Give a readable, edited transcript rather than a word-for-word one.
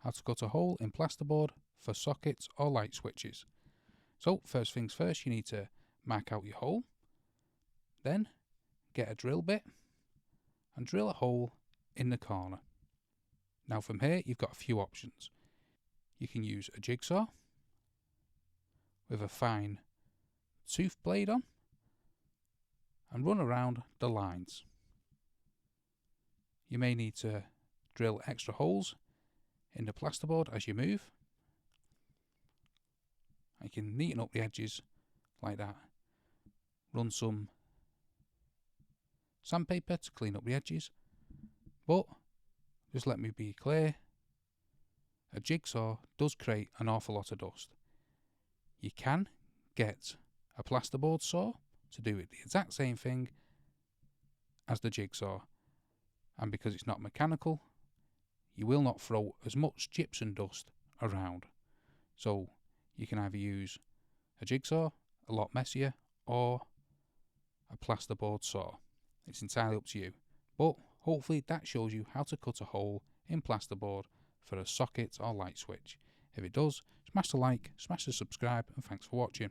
how to cut a hole in plasterboard for sockets or light switches. So first things first, you need to mark out your hole, then get a drill bit and drill a hole in the corner. Now from here you've got a few options. You can use a jigsaw with a fine tooth blade on and run around the lines. You may need to drill extra holes in the plasterboard as you move. You can neaten up the edges like that. Run some sandpaper to clean up the edges, but just let me be clear, a jigsaw does create an awful lot of dust. You can get a plasterboard saw to do it the exact same thing as the jigsaw, and because it's not mechanical, you will not throw as much gypsum dust around. So you can either use a jigsaw, a lot messier, or a plasterboard saw. It's entirely up to you, but hopefully that shows you how to cut a hole in plasterboard for a socket or light switch. If it does, smash the like, smash the subscribe, and thanks for watching.